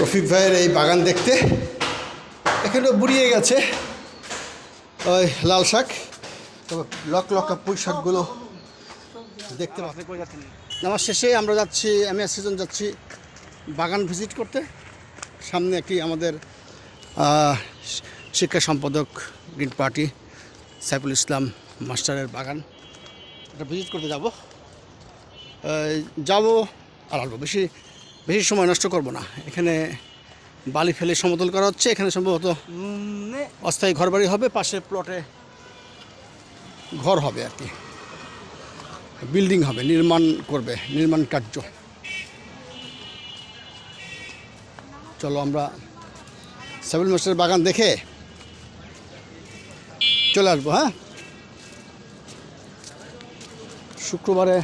রফিক ভাইয়ের এই বাগান দেখতে। এখানে বুড়িয়ে গেছে ওই লাল শাক, তবে লক লক পুঁই শাকগুলো দেখতে পাচ্ছি। নামাজ শেষে আমরা যাচ্ছি, আমি আর সিজন যাচ্ছি বাগান ভিজিট করতে। সামনে একটি আমাদের শিক্ষা সম্পাদক গ্রিন পার্টি সাইফুল ইসলাম মাস্টারের বাগান, এটা ভিজিট করতে যাব আর আসবো। বেশি সময় নষ্ট করব না। এখানে বালি ফেলে সমতল করা হচ্ছে। এখানে সম্ভবত অস্থায়ী ঘরবাড়ি হবে, পাশে প্লটে ঘর হবে আর কি, বিল্ডিং হবে, নির্মাণ কার্য। চলো আমরা সাইফুল মাস্টারের বাগান দেখে চলে আসবো। হ্যাঁ, শুক্রবারে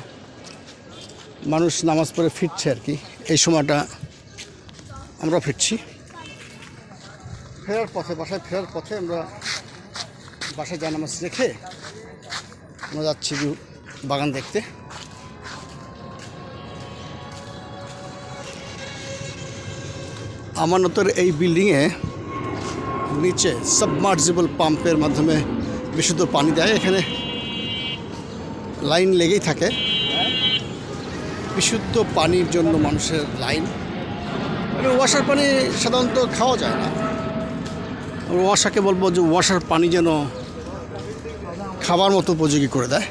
মানুষ নামাজ পড়ে ফিরছে আর কি, এই সময়টা আমরা ফিরছি। বাসায় ফেরার পথে আমরা বাসায় জানামাজ রেখে আমরা যাচ্ছি বাগান দেখতে। আমানতের এই বিল্ডিংয়ে নিচে সাবমার্জিবল পাম্পের মাধ্যমে বিশুদ্ধ পানি দেয়। এখানে লাইন লেগেই থাকে বিশুদ্ধ পানির জন্য, মানুষের লাইন। ওয়াসার পানি সাধারণত খাওয়া যায় না। ওয়াসাকে বলবো যে ওয়াসার পানি যেন খাবার মতো উপযোগী করে দেয়।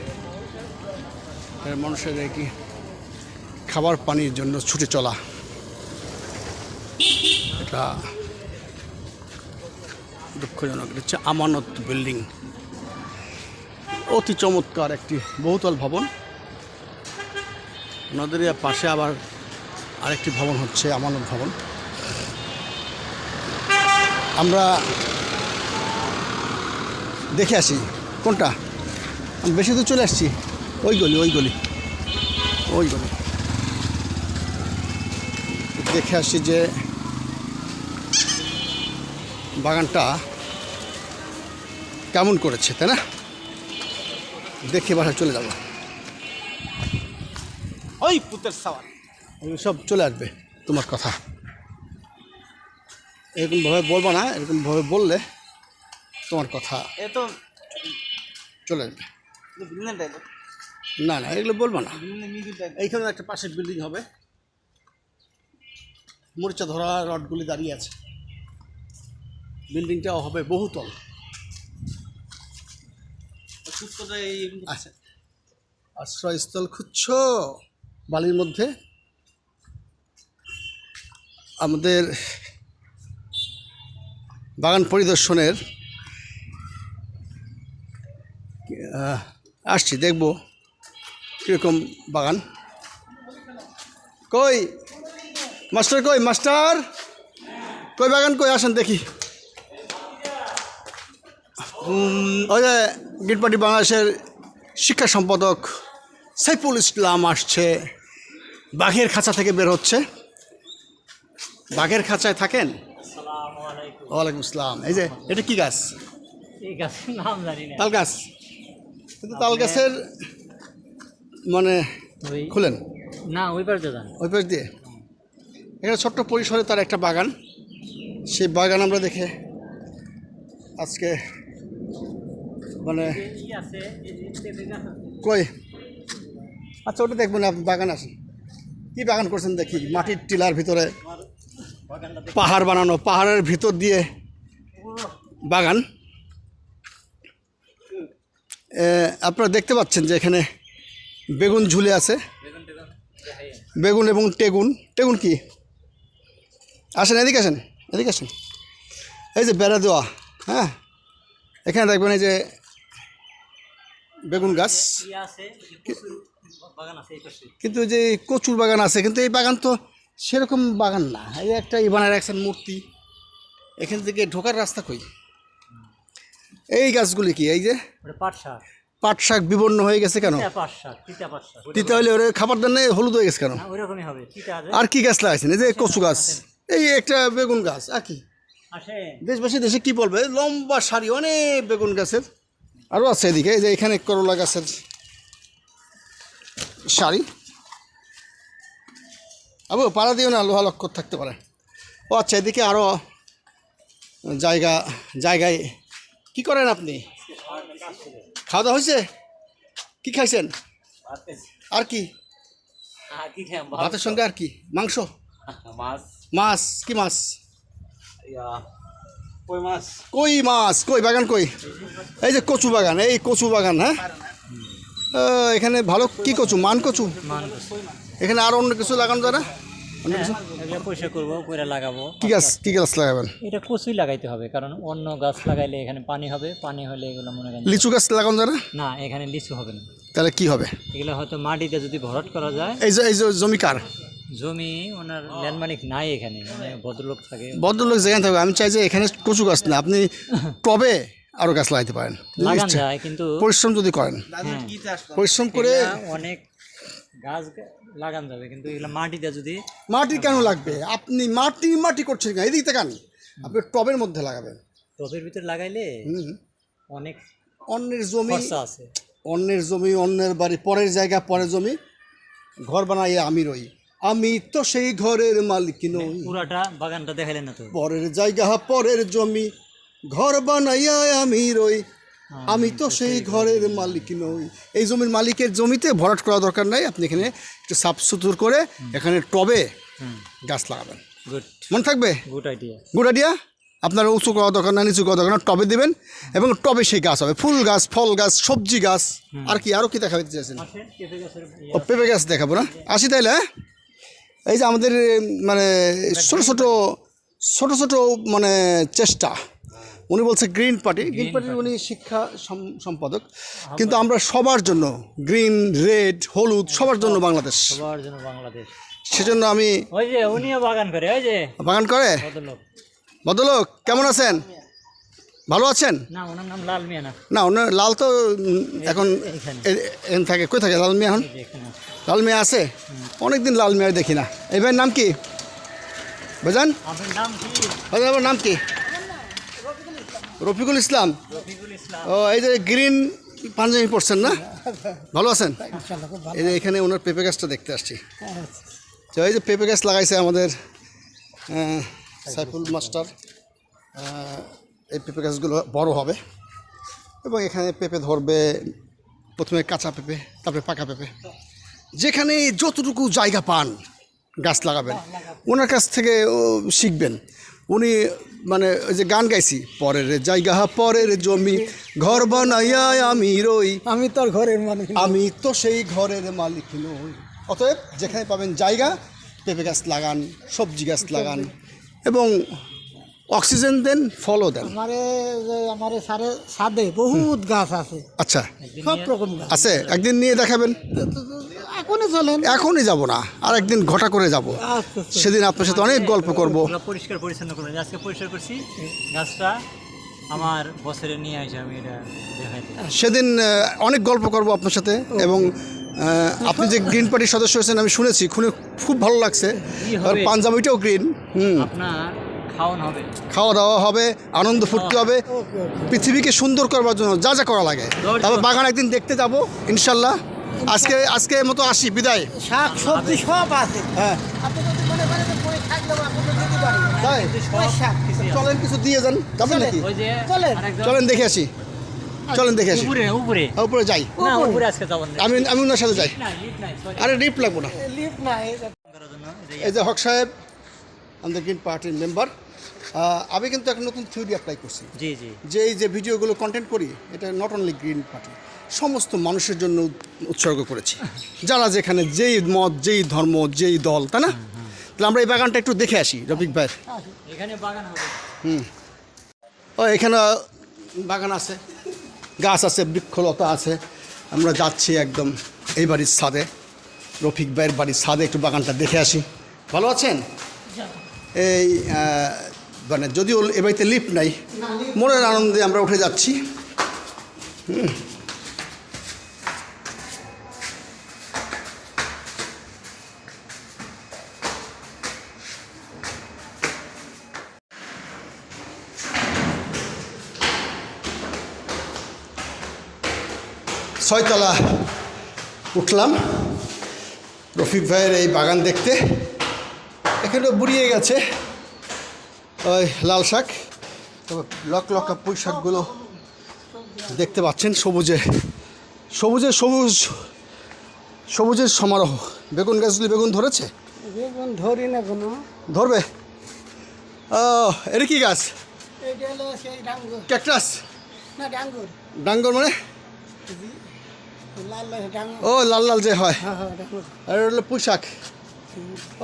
মানুষের কি খাবার পানির জন্য ছুটে চলা, এটা দুঃখজনক। এটা হচ্ছে আমানত বিল্ডিং, অতি চমৎকার একটি বহুতল ভবন। নদের পাশে আবার আরেকটি ভবন হচ্ছে আমানত ভবন। আমরা দেখে আসি কোনটা। আমি বেশি দূর চলে আসছি, ওই গলি দেখে আসি যে বাগানটা কেমন করেছে, তাই না? দেখে বাসায় চলে যাব। ওই পুতের সাওয়ার সব চলে আসবে তোমার কথা। এরকমভাবে বলবো না, এরকমভাবে বললে তোমার কথা তো চলে আসবে। না এগুলো বলবো না। এইখানে একটা পাশে বিল্ডিং হবে, মরিচা ধরা রডগুলি দাঁড়িয়ে আছে। বিল্ডিংটাও হবে বহুতল। আচ্ছা, আশ্রয়স্থল খুঁজছ বালির মধ্যে? আমাদের বাগান পরিদর্শনের আসছি, দেখব কীরকম বাগান। কই মাস্টার কই বাগান কই, আসেন দেখি। ওই যে গ্রিন পার্টি বাংলাদেশের শিক্ষা সম্পাদক সাইফুল ইসলাম আসছে, বাঘের খাঁচা থেকে বের হচ্ছে। বাঘের খাঁচায় থাকেন? ওয়ালাইকুম আসসালাম। এই যে এটা কি গাছ? এই গাছের নাম জানি না। তাল গাছ। কিন্তু তাল গাছের মানে খুলেন না, ওই পাশ দিয়ে যান, ওই পাশ দিয়ে। এখানে ছোট্ট পরিসরে তার একটা বাগান, সেই বাগান আমরা দেখে আজকে মানে কই। আচ্ছা, ওটা দেখবেন আপনি, বাগান আসেন। কী বাগান করছেন দেখি? মাটির টিলার ভিতরে পাহাড় বানানো, পাহাড়ের ভিতর দিয়ে বাগান। আপনারা দেখতে পাচ্ছেন যে এখানে বেগুন ঝুলে আছে, বেগুন এবং টেগুন কি? আসেন এদিকে আসেন। এই যে বেড়া দেওয়া, হ্যাঁ, এখানে দেখবেন এই যে বেগুন গাছ, কিন্তু যে কচুর বাগান আছে, কিন্তু এই বাগান তো সেরকম বাগান না। এই একটা ইবানের একজন মূর্তি, এখান থেকে ঢোকার রাস্তা কই? এই গাছগুলি কি? এই যে পাট শাক বিবর্ণ হয়ে গেছে কেন? তিতা হলে ওরা খাবার দেন না, হলুদ হয়ে গেছে কেন? আর কি গাছ লাগাইছেন? এই যে কচু গাছ, এই একটা বেগুন গাছ, আর কি? দেশবাসী দেশে কি বলবে? লম্বা সারি অনেক বেগুন গাছের আরও আছে এদিকে। এই যে এখানে করলা গাছের সারি। আবু পাড়া দিও না, লোহা লক্ষ্য থাকতে পারে। ও আচ্ছা, এদিকে আরও জায়গায় কি করেন আপনি? খাওয়া দাওয়া হয়েছে? কি খাইছেন? আর কি? ভাতের সঙ্গে আর কি? মাংস, মাছ? কি মাছ? কই মাছ? কই বাগান? কই? এই যে কচু বাগান, এই কচু বাগান। হ্যাঁ, এখানে ভালো কি কচু? মান কচু? এখানে আর অন্য কিছু লাগানো যায় না? অন্য কিছু এগুলো পরিষ্কার করবো, করে লাগাবো। কি গাছ লাগাবেন? এটা কচুই লাগাইতে হবে, কারণ অন্য গাছ লাগাইলে এখানে পানি হবে, পানি হলে এগুলো মনে করেন লিচু গাছ লাগানো যায় না? না, এখানে লিচু হবে না। তাহলে কি হবে? এগুলো হয়তো মাটিতে যদি ভরাট করা যায়। এই যে জমিকার জমি ওনার ল্যান্ড মালিক নাই এখানে, মানে ভদ্রলোক থাকে। ভদ্রলোক যেখানে থাকবে, আমি চাই যে এখানে কচু গাছ না, আপনি টবে আরও গাছ লাগাইতে পারেন। লাগান যায়, কিন্তু পরিশ্রম যদি করেন, পরিশ্রম করে অনেক গাছ লাগান যাবে, কিন্তু এগুলো মাটিতে যদি। মাটি কেন লাগবে? আপনি মাটি করছেন কেন? এদিক থেকে আপনি টবের মধ্যে লাগাবেন। টবের ভিতরে লাগাইলে অনেক অন্যের জমি, খরচা আছে। অন্যের জমি, অন্যের বাড়ি, পরের জায়গা, পরের জমি, ঘর বানাই আমি রই, আমি তো সেই ঘরের মালিক নই। পুরাটা বাগানটা দেখাইলেন না তো। পরের জায়গা, পরের জমি, ঘর বানাইয়া আমি রই, আমি তো সেই ঘরের মালিক নই। এই জমির মালিকের জমিতে ভরাট করা দরকার নাই। আপনি এখানে একটু সাফ সুতুর করে এখানে টবে গাছ লাগাবেন। গুড, মনে থাকবে? Good idea. Good idea. আপনার উঁচু করা দরকার না, নিচু করা দরকার না, টবে দিবেন এবং টবে সেই গাছ হবে, ফুল গাছ, ফল গাছ, সবজি গাছ। আর কি আরও কি দেখাতে চাইছেন? ও, পেঁপে গাছ দেখাবো না? আসি তাইলে। হ্যাঁ, এই যে আমাদের মানে ছোট ছোট মানে চেষ্টা। উনি বলছে গ্রিন পার্টির উনি শিক্ষা সম্পাদক, কিন্তু আমরা সবার জন্য, গ্রিন, রেড, হলুদ, সবার জন্য বাংলাদেশ, সবার জন্য বাংলাদেশ। সেজন্য আমি। ওই যে উনিও বাগান করে, ওই যে বাগান করে ভদ্রলোক। কেমন আছেন? ভালো আছেন? না, ওনার নাম লাল মিয়া না। না, ওনার লাল তো এখন এখানে থাকে। কই থাকে লাল মিয়া এখন? লাল মিয়া আছে? অনেকদিন লাল মিয়া দেখি না। এই ভাইয়ের নাম কি বুঝান? আপনার নাম কি? আপনার নাম কি? রফিকুল ইসলাম। ও, এই যে গ্রিন পাঞ্জাবি পড়ছেন না? ভালো আছেন? এই যে এখানে ওনার পেঁপে গাছটা দেখতে আসছি। তো এই যে পেঁপে গাছ লাগাইছে আমাদের সাইফুল মাস্টার। এই পেঁপে গাছগুলো বড় হবে এবং এখানে পেঁপে ধরবে। প্রথমে কাঁচা পেঁপে, তারপরে পাকা পেঁপে। যেখানে যতটুকু জায়গা পান গাছ লাগাবেন। ওনার কাছ থেকে শিখবেন। উনি মানে ওই যে গান গাইছি, পরের জায়গা, পরের জমি, ঘর বানাইয়া আমি রই, আমি তোর ঘরের মালিক, আমি তো সেই ঘরের মালিক নই। অতএব যেখানে পাবেন জায়গা, পেঁপে গাছ লাগান, সবজি গাছ লাগান এবং অক্সিজেন দেন, ফলও দেন। আমার ছাদে বহুত গাছ আছে। আচ্ছা, সব রকম গাছ আছে। একদিন নিয়ে দেখাবেন। এখনই চলেন। এখনই যাব না, আর একদিন ঘটা করে যাব। সেদিন আপনার সাথে অনেক গল্প করব। পরিষ্কার পরিচ্ছন্ন করবেন। আজকে পরিষ্কার করছি গাছটা, আমার বছরে নিয়ে আসে, আমি এটা দেখাই দিই। সেদিন অনেক গল্প করব আপনার সাথে। এবং আপনি যে গ্রিন পার্টির সদস্য হয়েছেন আমি শুনেছি, খুব ভালো লাগছে। আর পাঞ্জাবিটাও গ্রিন। আপনার খাওয়ান হবে, খাওয়া দাওয়া হবে, আনন্দ ফুর্তি হবে, পৃথিবীকে সুন্দর করবার জন্য যা যা করা লাগে। তারপর বাগান একদিন দেখতে যাব ইনশাল্লাহ। আজকে মতো আসি, বিদায়। শাক সবজি সব আছে। হ্যাঁ, আপনি যদি মনে করেন যে পরে থাকলেও আপনি তো দিতে পারেন। তাই চলেন, কিছু দিয়ে যান। যাবেন নাকি? ওই যে চলেন। চলেন দেখে আসি। চলেন দেখে আসি। উপরে উপরে যাই। না, উপরে আজকে যাবেন না। আমি ওনার সাথে যাই। না, লিফট নাই, সরি। আরে লিফট লাগবো না। লিফট নাই। করার জন্য এই যে হক সাহেব আমাদের গ্রিন পার্টির মেম্বার। আমি কিন্তু একটা নতুন থিওরি অ্যাপ্লাই করছি। জি জি, যে এই যে ভিডিওগুলো কন্টেন্ট করি, এটা নট অনলি গ্রিন পার্টি, সমস্ত মানুষের জন্য উৎসর্গ করেছি। যারা যেখানে যেই মত, যেই ধর্ম, যেই দল, তাই না? তাহলে আমরা এই বাগানটা একটু দেখে আসি রফিক ভাই। এখানে বাগান হবে। ও, এখানে বাগান আছে, গাছ আছে, বৃক্ষলতা আছে। আমরা যাচ্ছি একদম এই বাড়ির ছাদে, রফিক ভাইয়ের বাড়ির ছাদে একটু বাগানটা দেখে আসি। ভালো আছেন? এই মানে যদিও এ বাড়িতে লিফট নাই, মনের আনন্দে আমরা উঠে যাচ্ছি। ছয়তলা উঠলাম রফিক ভাইয়ের এই বাগান দেখতে। এখানে বুড়িয়ে গেছে, ওই লাল শাক, তবে লক্কা পুঁই শাকগুলো দেখতে পাচ্ছেন সবুজে সবুজের সমারোহ। বেগুন গাছগুলি বেগুন ধরেছে, বেগুন ধরি না কোনো। ধরবে। এটা কি গাছ? এটা হলো সেই ডাঙ্গর। ক্যাকটাস? না ডাঙ্গর। ডাঙ্গর মানে? লাল লাল ডাঙ্গর। ও লাল লাল যে হয়, হ্যাঁ হ্যাঁ ডাঙ্গর। আর এটা হলো পুঁই শাক।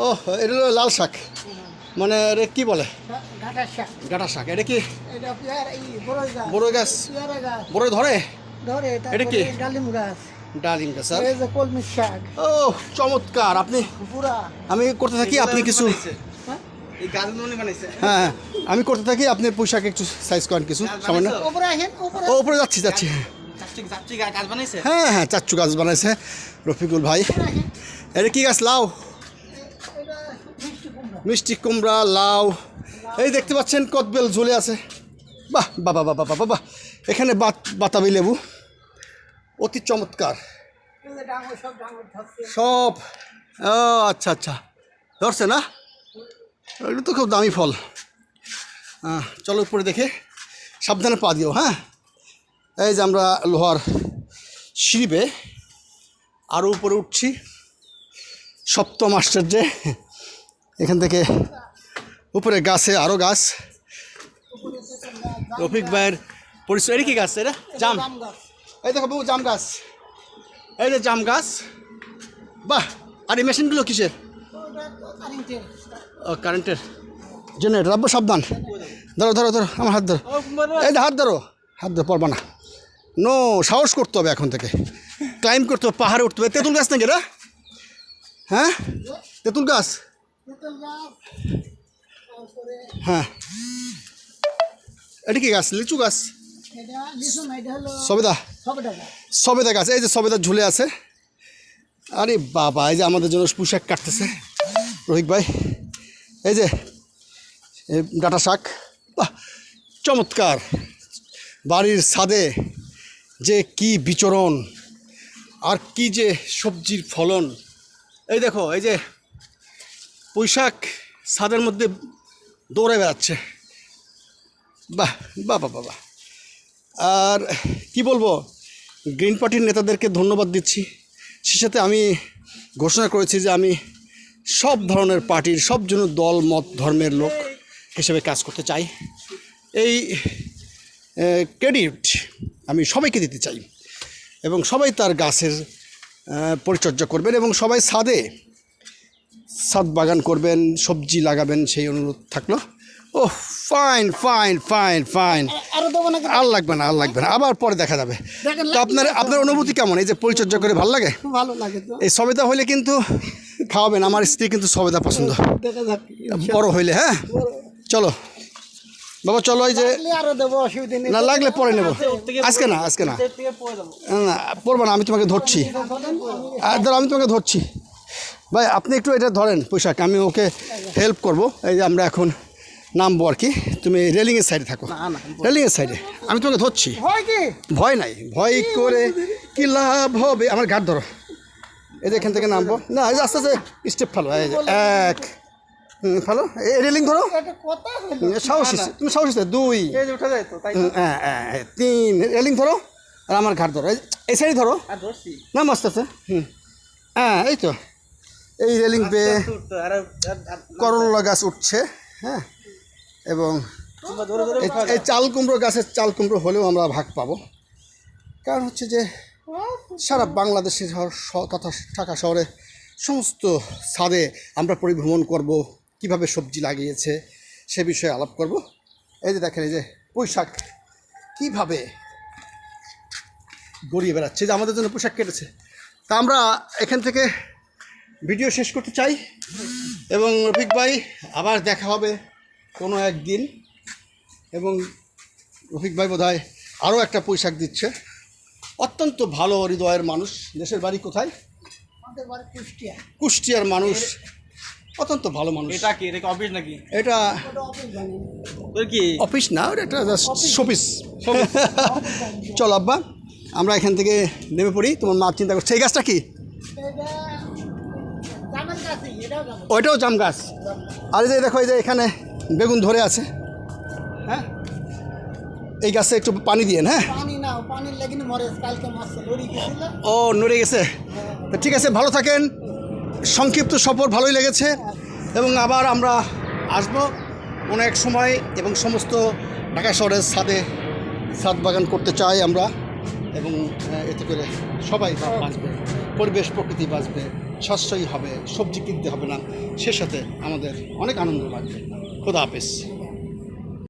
ও এটা হলো লাল শাক, মানে এটা কি বলে? ডাঁটার শাক। ডাঁটা শাক। এটা কি এটা পেয়ারা বড়ই গাছ। বড় গাছ? পেয়ারা গাছ বড় ধরে? ধরে। এটা কি? তারপরে ডালিম গাছ। ডালিম গাছ। আর এই যে কলমি শাক ও চমৎকার। আপনি, পুরা। আমি করতে থাকি, আপনি কিছু, হ্যাঁ? হ্যাঁ আমি করতে থাকি, আপনি পুঁই শাক একটু সাইজ করেন কিছু সামান্য। উপরে আসেন উপরে। ও উপরে যাচ্ছি। হ্যাঁ হ্যাঁ, চাচ্চু গাছ বানাইছে রফিকুল ভাই। এটা কি গাছ? লাউ? এটা মিষ্টি কুমড়া। মিষ্টি কুমড়া, লাউ। এই দেখতে পাচ্ছেন কদবেল ঝুলে আছে। বাহ বাবা বাবা বাবা বাহ, এখানে বাতাবি লেবু, অতি চমৎকার এই যে ডাঙ্গর, সব ডাঙ্গর ধরছে। সব। ও আচ্ছা আচ্ছা, ধরছে না? এগুলো তো খুব দামি ফল। চলো উপরে দেখে সাবধানে পা দিও। হ্যাঁ, এই যে আমরা লোহার সিঁড়ি বেয়ে আরও উপরে উঠছি, সপ্তম আশ্চর্যে। এখান থেকে উপরে গাছে আরও গাছ। রফিক ভাইয়ের পরিচয়। এটা কি গাছ? এটা জাম। জাম গাছ। এই দেখো বাবু, জাম গাছ। এই যে জাম গাছ। বাহ। আর এই মেশিনগুলো কিসের? ওটা তো কারেন্টের। ও কারেন্টের জেনারেটর। আব্বু সাবধান, ধরো ধরো ধরো, আমার হাত ধরো। এই যে হাত ধরো, পারবা না। নো, সাহস করতে হবে এখন থেকে, ক্লাইম্ব করতে হবে, পাহাড়ে উঠতে হবে। তেঁতুল গাছ নাকি এটা? হ্যাঁ তেঁতুল গাছ। তেঁতুল গাছ। তারপরে হ্যাঁ, এটা কি গাছ? লিচু গাছ? এটা লিচু না, এটা হলো সবেদা। সবেদা গাছ। সবেদা গাছ। এই যে সবেদা ঝুলে আছে। আরে বাবা, এই যে আমাদের জন্য পোশাক কাটতেছে রফিক ভাই। এই যে ডাঁটা শাক। বাহ চমৎকার। বাড়ির ছাদে যে কি বিচরণ, আর কি যে সবজির ফলন। এই দেখো, এই যে পুঁইশাক ছাদের মধ্যে দৌড়ে বেড়াচ্ছে। বাহ বাবা বাবা। আর কি বলবো, গ্রিন পার্টির নেতাদেরকে ধন্যবাদ দিচ্ছি। সে সাথে আমি ঘোষণা করেছি যে আমি সব ধরনের পার্টির, সব জন্য দল মত ধর্মের লোক হিসেবে কাজ করতে চাই। এই ক্রেডিট আমি সবাইকে দিতে চাই, এবং সবাই তার গাছের পরিচর্যা করবেন, এবং সবাই ছাদ বাগান করবেন, সবজি লাগাবেন, সেই অনুরোধ থাকলো। ও ফাইন ফাইন ফাইন ফাইন। আরো দেবো নাকি? আর লাগবে না, আবার পরে দেখা যাবে। তো আপনার অনুভূতি কেমন? এই যে পরিচর্যা করে ভালো লাগে? ভালো লাগে তো। এই সবেদা হইলে কিন্তু খাওয়াবেন, আমার স্ত্রী কিন্তু সবেদা পছন্দ, দেখা যাক। বড় হইলে। হ্যাঁ চলো বাবা, চলো। এই যে আরো দেবো, অসুবিধা নেই। না, লাগলে পরে নেবো, আজকে না না, পড়বো না, আমি তোমাকে ধরছি। ধরো, আমি তোমাকে ধরছি ভাই। আপনি একটু এটা ধরেন পোশাক, আমি ওকে হেল্প করব। এই যে আমরা এখন নামবো আর কি, তুমি রেলিংয়ের সাইডে থাকো। রেলিংয়ের সাইডে আমি তোমাকে ধরছি। হয় কি? ভয় নাই, ভয় করে কি লাভ হবে? আমার ঘাট ধরো। এই যে এখান থেকে নামবো না, এই যে আস্তে আস্তে স্টেপ ফেলো। এই যে এক, ফেলো। এই রেলিং ধরো। এটা কথা হলো। সাহসী, তুমি সাহসী। দুই, উঠে যায় তো, তাই তিন, রেলিং ধরো। আর আমার ঘাট ধরো, এই সাইডে ধরো না, মস্ত আছে। হ্যাঁ এই তো, এই রেলিং পেয়ে করলা গাছ উঠছে। হ্যাঁ, এবং এই চাল কুমড়ো গাছের চাল কুমড়ো হলেও আমরা ভাগ পাবো। কারণ হচ্ছে যে সারা বাংলাদেশের তথা ঢাকা শহরে সমস্ত ছাদে আমরা পরিভ্রমণ করব, কিভাবে সবজি লাগিয়েছে সে বিষয়ে আলাপ করব। এই যে দেখেন, এই যে পুঁইশাক কীভাবে গড়িয়ে বেড়াচ্ছে, যে আমাদের জন্য পোশাক কেটেছে। তা আমরা এখান থেকে ভিডিও শেষ করতে চাই, এবং রফিক ভাই আবার দেখা হবে কোনো একদিন। এবং রফিক ভাই বোধহয় আরও একটা পোশাক দিচ্ছে। অত্যন্ত ভালো হৃদয়ের মানুষ। দেশের বাড়ি কোথায়? আমাদের বাড়ি কুষ্টিয়া। কুষ্টিয়ার মানুষ, অত্যন্ত ভালো মানুষ। এটা কি? এটা অফিস নাকি? এটা ওটা অফিস জানি না। তোর কি অফিস না, ওটা একটা শোপিস। চল আব্বা, আমরা এখান থেকে নেমে পড়ি। তোমার মা চিন্তা করছে। এই গাছটা কি? এটা জামের গাছই, এটাও জামের। ওইটাও জাম গাছ। আর এই যে দেখো, এই যে এখানে বেগুন ধরে আছে। হ্যাঁ, এই গাছে একটু পানি দিয়েন। হ্যাঁ, পানি না, পানির লাগিনি মরে কালকে মাছ লড়ি গেছিল। ও নড়ে গেছে। তো ঠিক আছে, ভালো থাকেন। সংক্ষিপ্ত সফর ভালোই লেগেছে এবং আবার আমরা আসবো কোনো এক সময় এবং সমস্ত ঢাকা শহরের ছাদ বাগান করতে চাই আমরা এবং এতে করে সবাই বাঁচবে, পরিবেশ প্রকৃতি বাঁচবে, সাশ্রয়ী হবে, সবজি কিনতে হবে না, সে সাথে আমাদের অনেক আনন্দ লাগবে। খোদা হাফেজ।